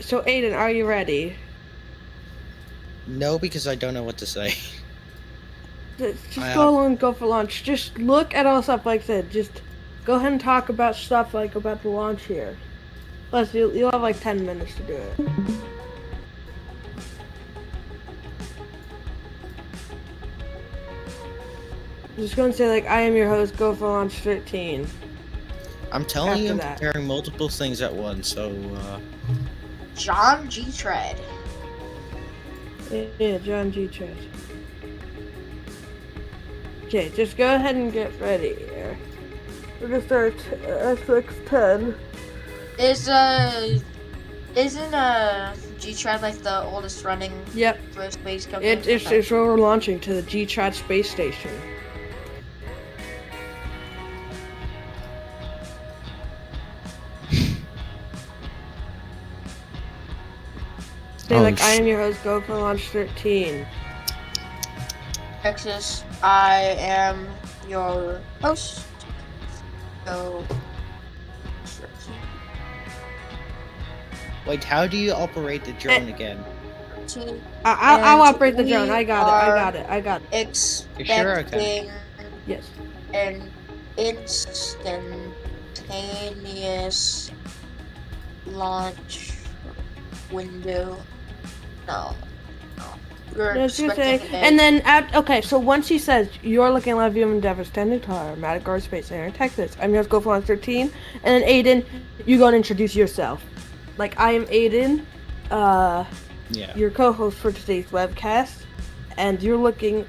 So Aiden, are you ready? No, because I don't know what to say. Just go and go for lunch. Just look at all the stuff like I said. Just go ahead and talk about stuff like about the launch here. Plus, you'll have like 10 minutes to do it. Just go and say like, I am your host, Go for Launch 13. I'm telling you, I'm preparing multiple things at once, so, John G. Tread. Yeah, John G. Tread. Okay, just go ahead and get ready here. We're gonna start SX10. Isn't G-Trad like the oldest running Yep. space company? It's where we're launching to the G-Trad space station. Say I am your host, Go for Launch 13. Texas, I am your host. Go. Wait, how do you operate the drone again? I'll operate the drone. I got it. Expecting Sure, okay. Yes. an instantaneous launch window. No. And then, so once he says, you're looking at live view of Endeavor's 10 Tower, Matagorda Space Center in Texas. I'm your Go for Launch 13. And then Aiden, you go and introduce yourself. Like, I am Aiden, your co-host for today's webcast, and you're looking...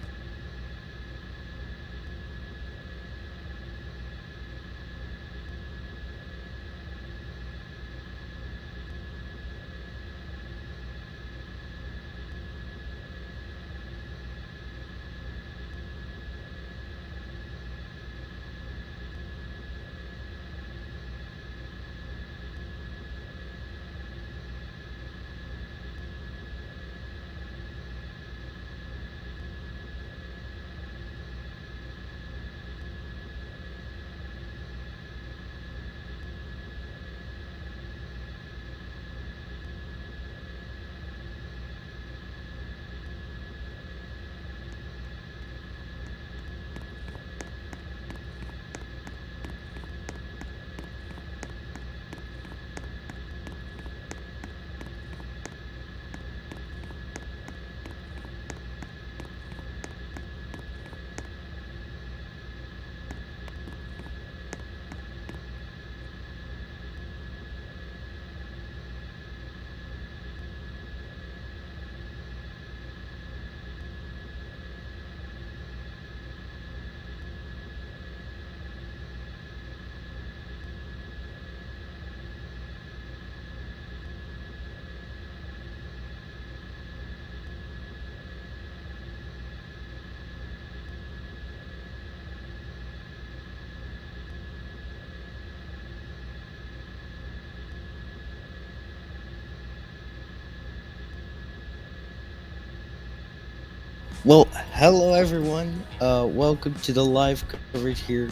Well, hello everyone. Welcome to the live coverage here.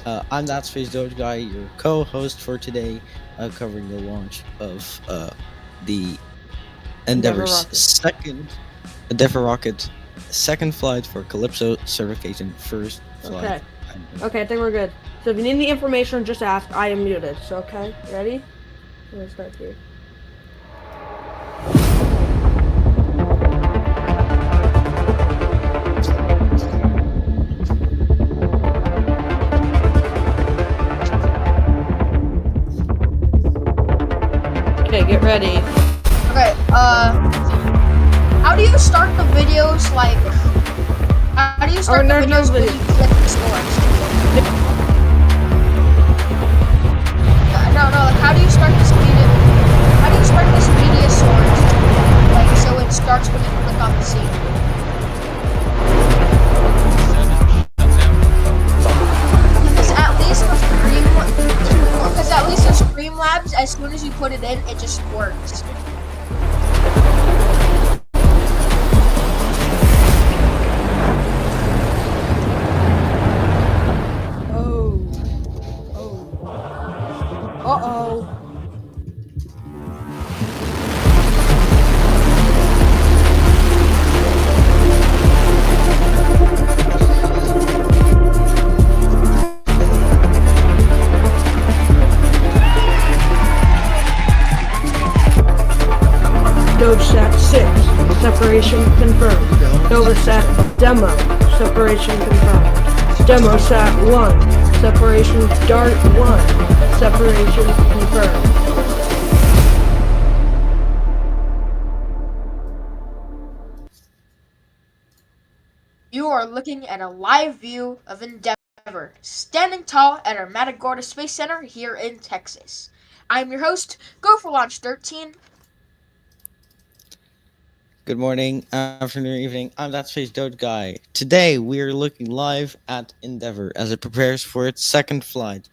I'm that Space Doge guy, your co-host for today, covering the launch of the Endeavor's Endeavor rocket second flight for Calpyso certification first flight. Okay, I think we're good. So if you need any information, just ask. I am muted. So okay, ready? I'm gonna start here. Okay, get ready. Okay, how do you start the videos, like, how do you start the videos when you click the stores? No, like, how do you start this video, source? Like, so it starts when you click on the scene. Because at least with Streamlabs, as soon as you put it in, it just works. Uh-oh. DogeSat 6, separation confirmed. NovaSat Demo, separation confirmed. DemoSat 1, separation Dart 1, separation confirmed. You are looking at a live view of Endeavor, standing tall at our Matagorda Space Center here in Texas. I'm your host, Go for Launch 13. Good morning, afternoon, evening. I'm That Space Doge Guy. Today we are looking live at Endeavour as it prepares for its second flight.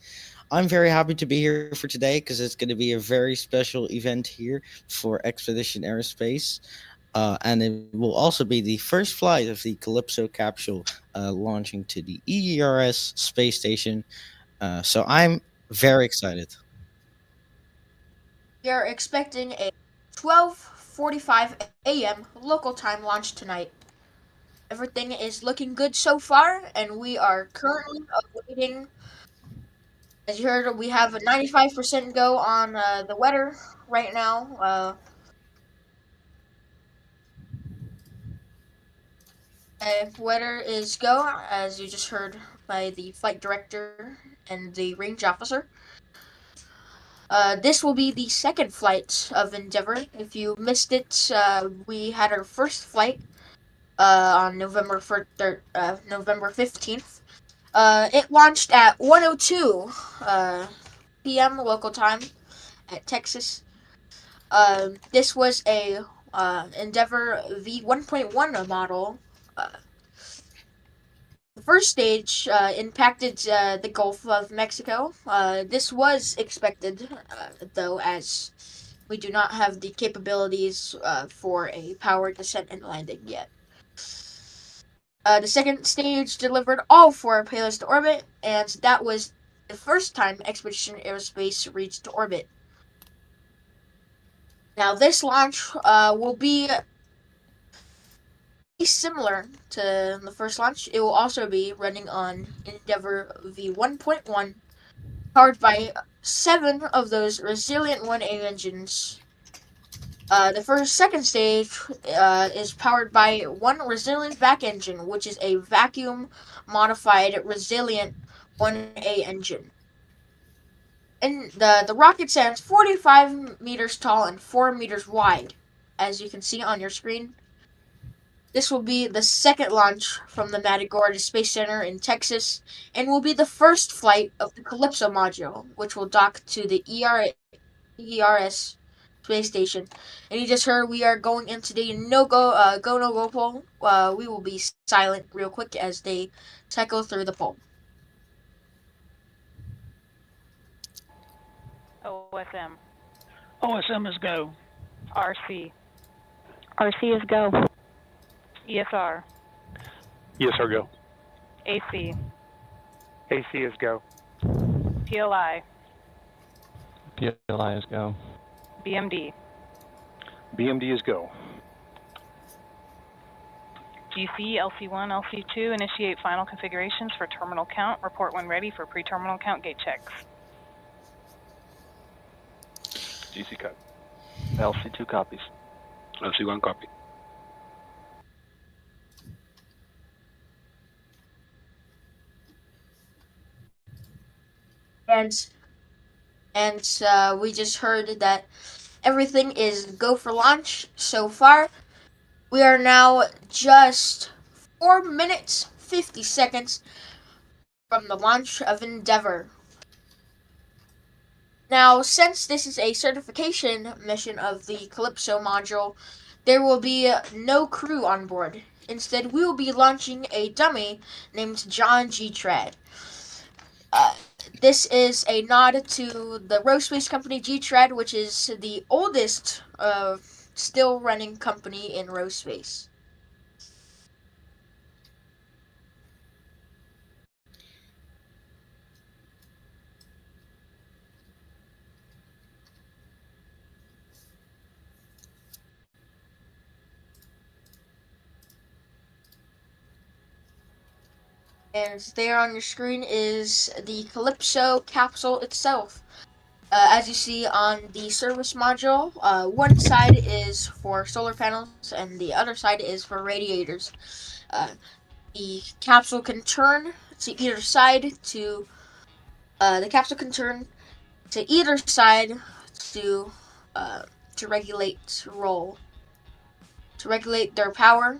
I'm very happy to be here for today because it's going to be a very special event here for Expedition Aerospace. And it will also be the first flight of the Calypso capsule launching to the EERS space station. So I'm very excited. We are expecting a 12:45 a.m. local time launch tonight. Everything is looking good so far, and we are currently awaiting. As you heard, we have a 95% go on the weather right now. Weather is go, as you just heard by the flight director and the range officer. This will be the second flight of Endeavour. If you missed it, we had our first flight on November 15th. It launched at 1:02 p.m. local time at Texas. This was a Endeavour V1.1 model. The first stage impacted the Gulf of Mexico. This was expected, though, as we do not have the capabilities for a powered descent and landing yet. The second stage delivered all four payloads to orbit, and that was the first time Expedition Aerospace reached orbit. Now, this launch will be similar to the first launch. It will also be running on Endeavour V1.1, powered by 7 of those Resilient 1A engines. The second stage is powered by one Resilient Vac engine, which is a vacuum modified Resilient 1A engine. And the rocket stands 45 meters tall and 4 meters wide, as you can see on your screen. This will be the second launch from the Matagorda Space Center in Texas, and will be the first flight of the Calypso module, which will dock to the ERS space station. And you just heard we are going into the no-go pole. We will be silent real quick as they cycle through the pole. OSM. OSM is go. RC. RC is go. ESR. ESR go. AC. AC is go. PLI. PLI is go. BMD. BMD is go. GC, LC1, LC2 initiate final configurations for terminal count. Report when ready for pre-terminal count gate checks. GC cut. LC2 copies. LC1 copy. And we just heard that everything is go for launch so far. We are now just 4 minutes 50 seconds from the launch of Endeavour. Now, since this is a certification mission of the Calypso module, there will be no crew on board. Instead, we will be launching a dummy named John G. Trad. This is a nod to the Rose Space Company G-Trad, which is the oldest still running company in Rose Space. And there on your screen is the Calypso capsule itself. As you see on the service module, one side is for solar panels and the other side is for radiators. The capsule can turn to either side to regulate roll, to regulate their power.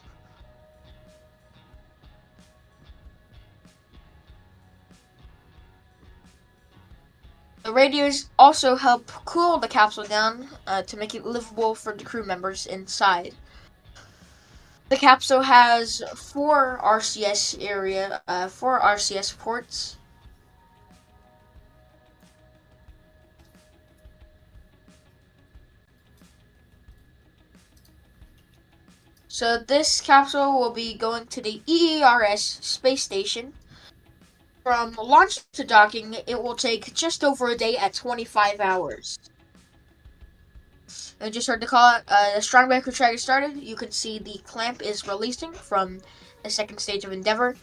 The radios also help cool the capsule down to make it livable for the crew members inside. The capsule has four RCS ports. So this capsule will be going to the EERS space station. From launch to docking, it will take just over a day at 25 hours. I just heard the call. The strong back retractor started. You can see the clamp is releasing from the second stage of Endeavour.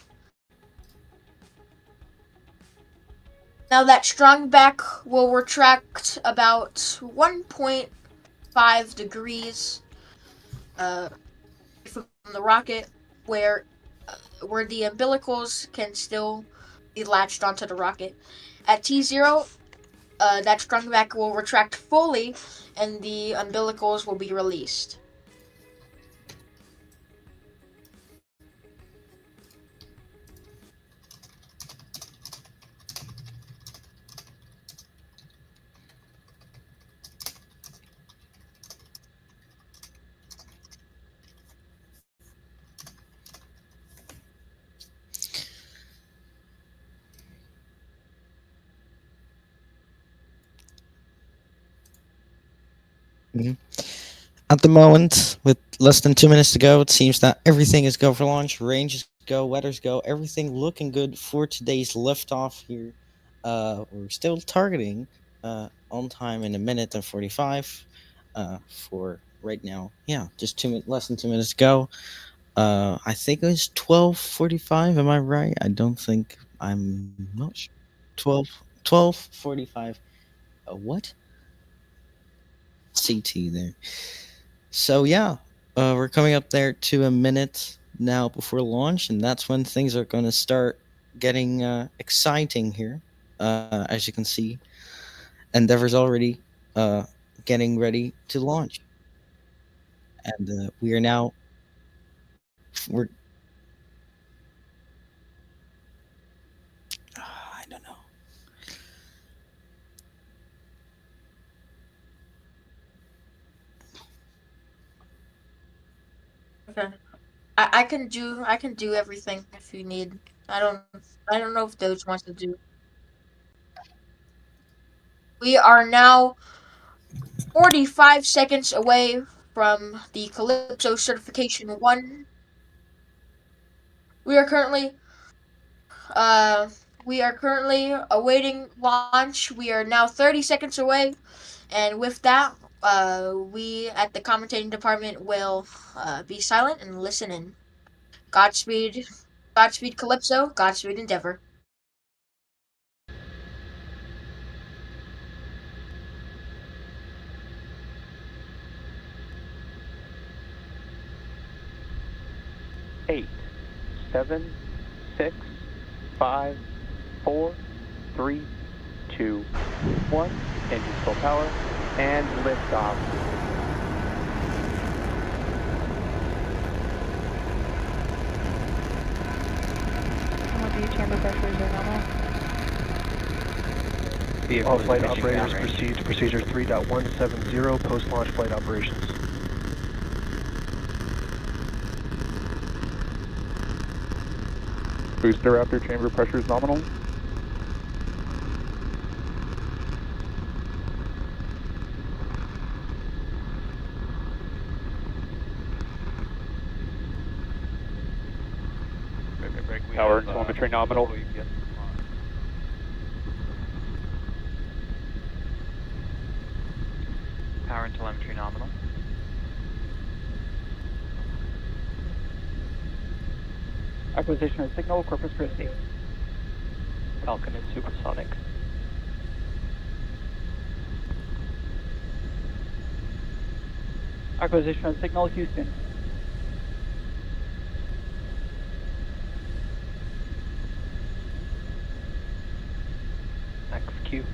Now that strong back will retract about 1.5 degrees from the rocket, where the umbilicals can still be latched onto the rocket. At T0, that strung back will retract fully, and the umbilicals will be released. At the moment, with less than 2 minutes to go, it seems that everything is go for launch. Ranges go, weathers go, everything looking good for today's liftoff here. We're still targeting on time in 1 minute and 45 for right now. Yeah, just less than 2 minutes to go. I think it was 12:45. Am I right? I don't think. I'm not sure. 12:45. What? CT there. So yeah, we're coming up there to a minute now before launch, and that's when things are going to start getting exciting here. As you can see, Endeavor's already getting ready to launch, and we are now we're. I don't know. Okay. I can do everything if you need. I don't know if Doge wants to do. We are now 45 seconds away from the Calpyso Certification-1. We are currently awaiting launch. We are now 30 seconds away, and with that, we at the commentating department will be silent and listen in. Godspeed, Godspeed Calypso, Godspeed Endeavor. Eight, 7, 6, 5, 4, 3, 2, 1. Engines full power and liftoff. MOD chamber pressures are normal. All flight operators proceed to procedure 3.170 post-launch flight operations. Booster Raptor chamber pressure is nominal. Power and telemetry nominal. Power and telemetry nominal. Acquisition of signal, Corpus Christi. Falcon is supersonic. Acquisition of signal, Houston. XQ.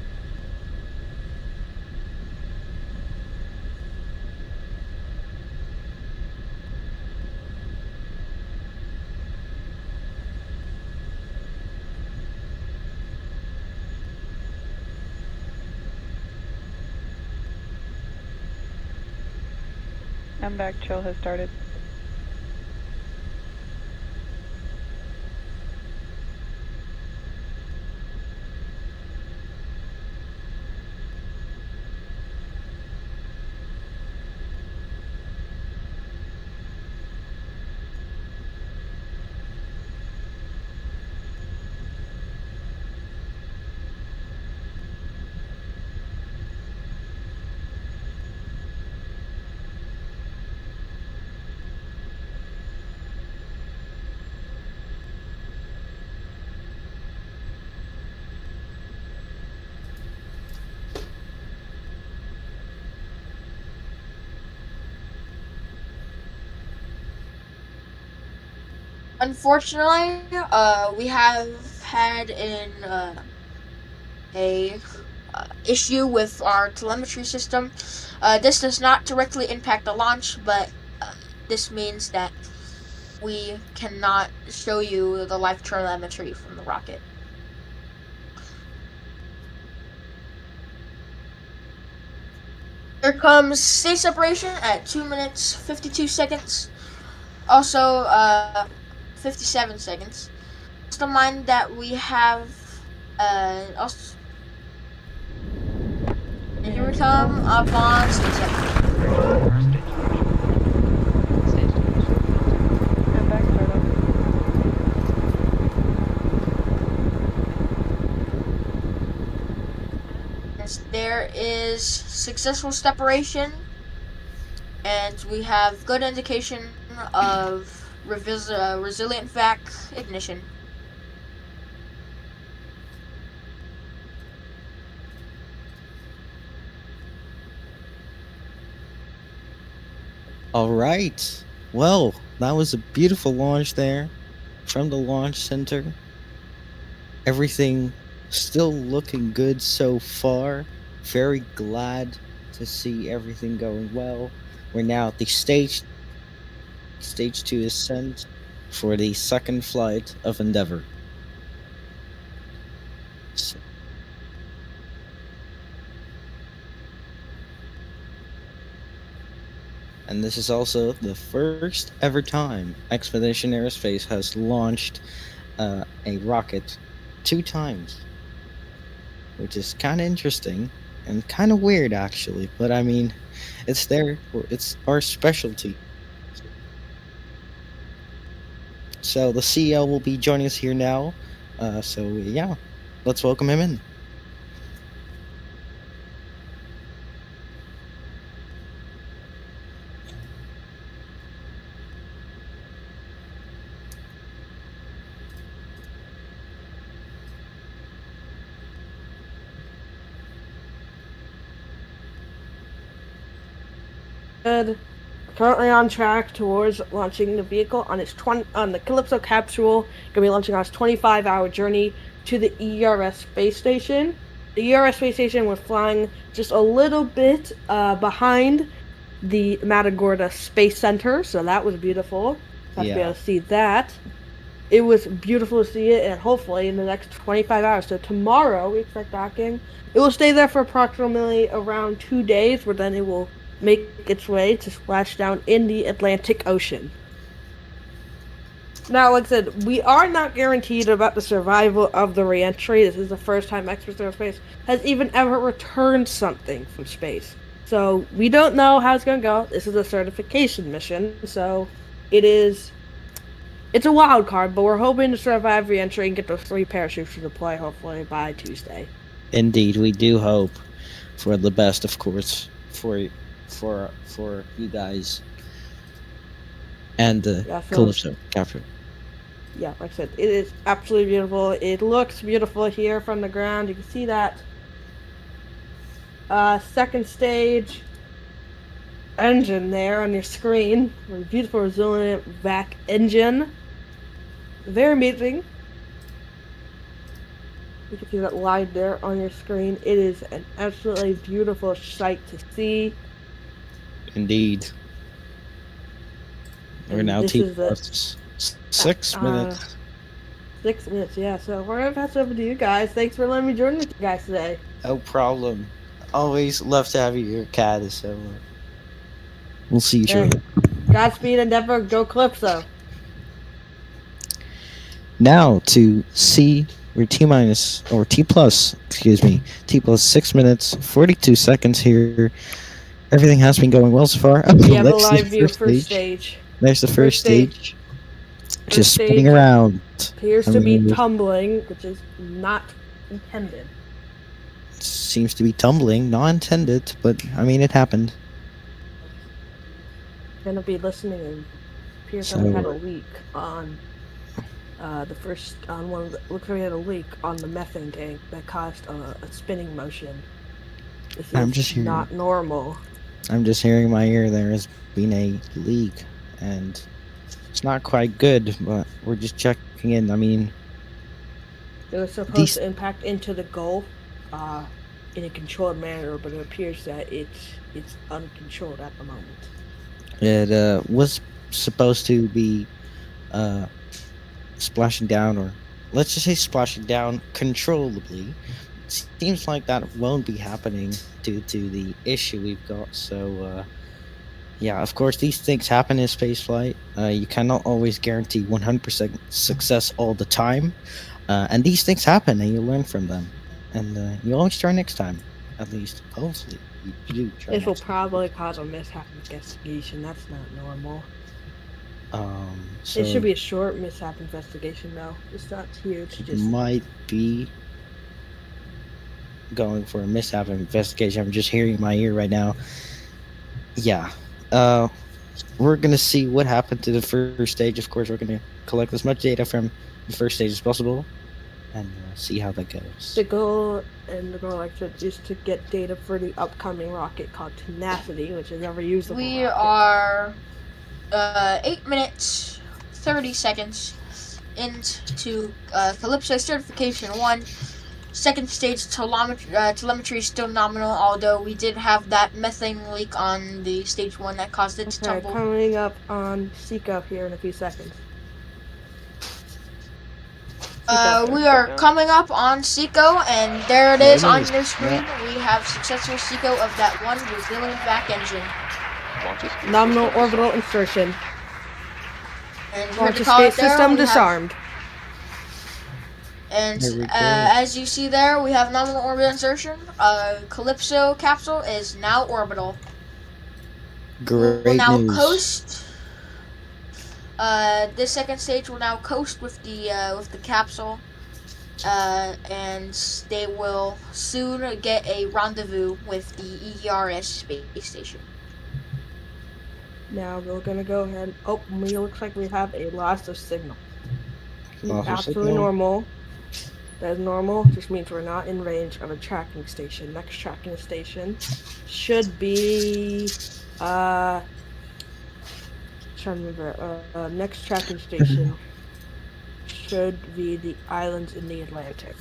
MVAC chill has started. Unfortunately, we have had a issue with our telemetry system. This does not directly impact the launch, but this means that we cannot show you the live telemetry from the rocket. Here comes stage separation at 2 minutes 52 seconds. Also, 57 seconds. Just a mind that we have, also. And here we come up on stage separation. There is successful separation, and we have good indication of resilient vac ignition. All right. Well, that was a beautiful launch there from the launch center. Everything still looking good so far. Very glad to see everything going well. We're now at the stage 2 ascent for the second flight of Endeavour. So, and this is also the first ever time Expedition Aerospace has launched a rocket 2 times, which is kind of interesting and kind of weird actually, but I mean, it's our specialty. So the CEO will be joining us here now. So yeah, let's welcome him in. Good. Currently on track towards launching the vehicle on the Calpyso capsule. Gonna be launching on its 25-hour journey to the ERS space station. The ERS space station was flying just a little bit behind the Matagorda Space Center, so that was beautiful. Got to be able to see that. It was beautiful to see it, and hopefully in the next 25 hours. So tomorrow we expect docking. It will stay there for approximately around 2 days, where then it will make its way to splash down in the Atlantic Ocean. Now, like I said, we are not guaranteed about the survival of the re-entry. This is the first time Expedition Aerospace has even ever returned something from space. So we don't know how it's going to go. This is a certification mission, so it's a wild card, but we're hoping to survive re-entry and get those 3 parachutes to deploy hopefully by Tuesday. Indeed, we do hope for the best, of course, for you guys and the Calpyso capture. Yeah, like I said, it is absolutely beautiful. It looks beautiful here from the ground. You can see that second stage engine there on your screen. A beautiful, resilient vac engine. Very amazing. You can see that line there on your screen. It is an absolutely beautiful sight to see. Indeed. We're now T+6 minutes. 6 minutes, yeah. So we're gonna pass it over to you guys. Thanks for letting me join with you guys today. No problem. Always love to have you here, Kat. So we'll see you shortly. Godspeed, Endeavour, go Calpyso. Now to C or T minus or T plus, T plus 6 minutes 42 seconds here. Everything has been going well so far. We have a live view of first stage. There's the first stage. Just spinning around. Appears to be tumbling, which is not intended. Seems to be tumbling, not intended, but I mean it happened. Gonna be listening and appears to have had a leak on looks like we had a leak on the methane tank that caused a spinning motion. This is not normal. I'm just hearing in my ear there has been a leak, and It's not quite good, but we're just checking in. I mean, It was supposed these to impact into the Gulf in a controlled manner, but it appears that it's uncontrolled at the moment. it was supposed to be uh splashing down, or let's just say splashing down controllably. Seems like that won't be happening due to the issue we've got. So yeah, of course these things happen in spaceflight. You cannot always guarantee 100% success all the time, and these things happen, and you learn from them, and you always try next time. At least, hopefully, you do try. This will next time. probably cause a mishap investigation. That's not normal. So It should be a short mishap investigation, though. It's not huge. it Just might be going for a mishap investigation. I'm just hearing in my ear right now. Yeah. We're gonna see what happened to the first stage. Of course, we're gonna collect as much data from the first stage as possible, and see how that goes. the goal and the goal is to get data for the upcoming rocket called Tenacity, which is a reusable We rocket. are 8 minutes 30 seconds into Calpyso Certification-1. Second stage telemetry is still nominal, although we did have that methane leak on the stage 1 that caused it to Okay, tumble. coming up on Seco here in a few seconds. We are coming up on Seco, and there it There is it on is. your screen. We have successful Seco of that one resilient back engine. Nominal orbital insertion. And you heard Launch the call escape there, system we have- disarmed. And There we go. as you see there, we have nominal orbital insertion. Calpyso capsule is now orbital. We'll Great now news. coast. This second stage will now coast with the capsule, and they will soon get a rendezvous with the ERS space station. Now we're gonna go ahead. Oh, it looks like we have a loss of signal. Loss of Absolutely signal. normal. That is normal. Just means we're not in range of a tracking station. Next tracking station should be trying to remember. Next tracking station should be the islands in the Atlantic.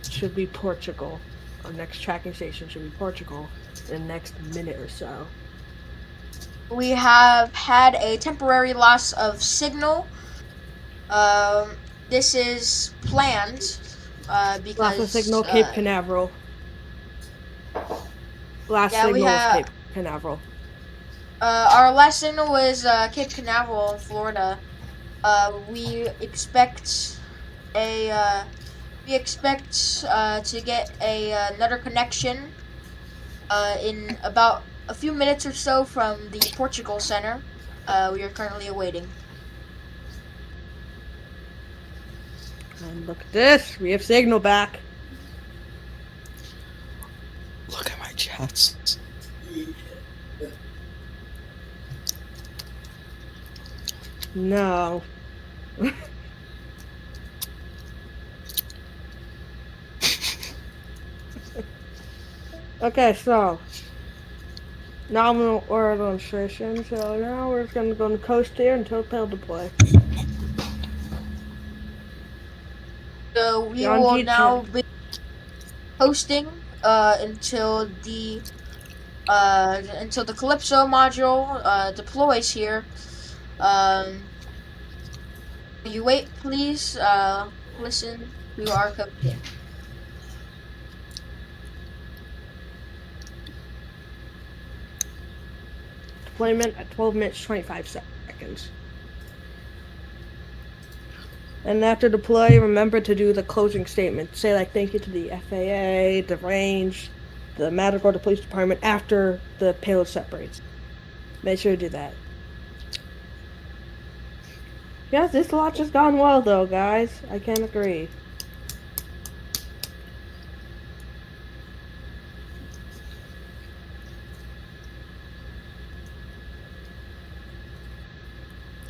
Should be Portugal. Our next tracking station should be Portugal in the next minute or so. We have had a temporary loss of signal. This is planned because Loss of signal, Cape Canaveral. Last yeah, we signal is have- Cape Canaveral. Our last signal was Cape Canaveral in Florida. We expect to get another connection in about a few minutes or so from the Portugal Center. We are currently awaiting. And look at this. We have signal back. Look at my chats. No. Okay, so nominal orbital insertion. So now we're just gonna go on the coast here until tail deploy. So we John will G. now be hosting until the Calpyso module deploys here. You wait, please. Listen to our code. Deployment at 12 minutes 25 seconds. And after deploy, remember to do the closing statement. Say like thank you to the FAA, the range, the Matagorda Police Department after the payload separates. Make sure to do that. Yes, this launch has gone well though, guys. I can agree.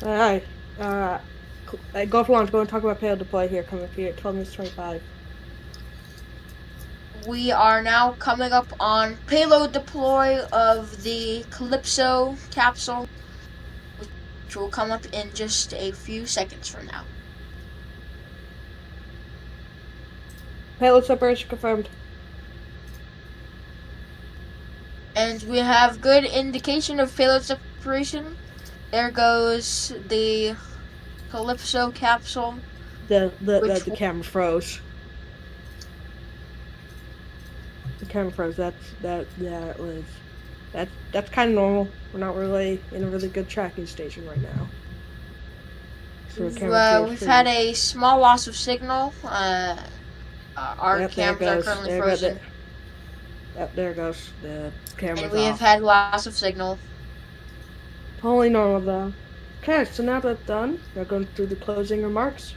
Alright. Go for launch. Go and talk about payload deploy here. Coming up here at 12 minutes 25. We are now coming up on payload deploy of the Calpyso capsule. which will come up in just a few seconds from now. Payload separation confirmed. And we have good indication of payload separation. There goes the Calpyso capsule. The camera froze. The camera froze. That's kind of normal. We're not really in a really good tracking station right now. So We've had a small loss of signal. Our cameras are currently frozen. Yep, there goes. The camera's and we have off. had loss of signal. Totally normal though. Okay, so now that's done, we're going through the closing remarks.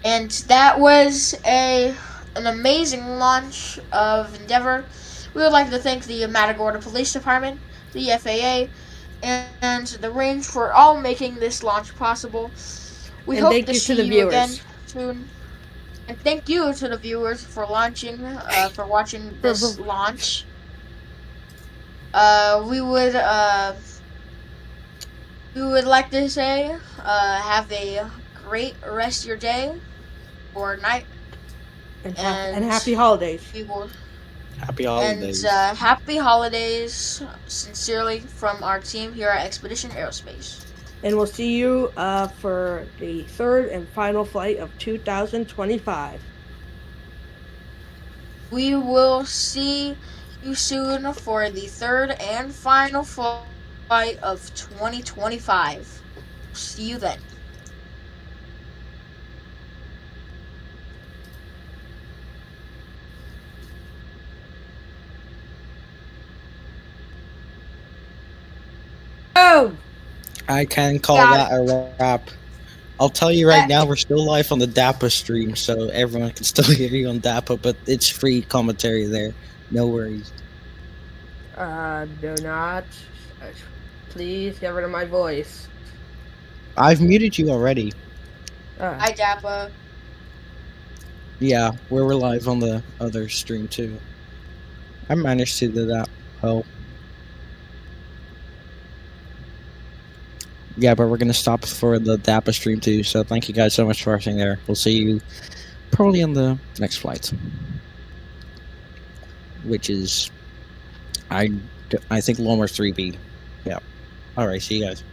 And that was an amazing launch of Endeavour. We would like to thank the Matagorda Police Department, the FAA, and the range for all making this launch possible. We And hope thank to you see to the you again viewers. soon. And thank you to the viewers for for watching this launch. We would like to say, have a great rest of your day or night. And happy holidays. We will, Happy holidays. and happy holidays, sincerely from our team here at Expedition Aerospace. And we'll see you for the third and final flight of 2025. We will see you soon for the third and final flight of 2025. See you then. Oh! I can call Got that a wrap. I'll tell you right now, we're still live on the DAPA stream, so everyone can still hear you on DAPA, but it's free commentary there. No worries. Do not. Please get rid of my voice. I've muted you already. Hi, DAPA. Yeah, we're live on the other stream too. I managed to do that. Oh. Yeah, but we're going to stop for the DAPA stream too, so thank you guys so much for watching there. We'll see you probably on the next flight. Which is, I think Lomer 3B. Yeah. Alright, see you guys.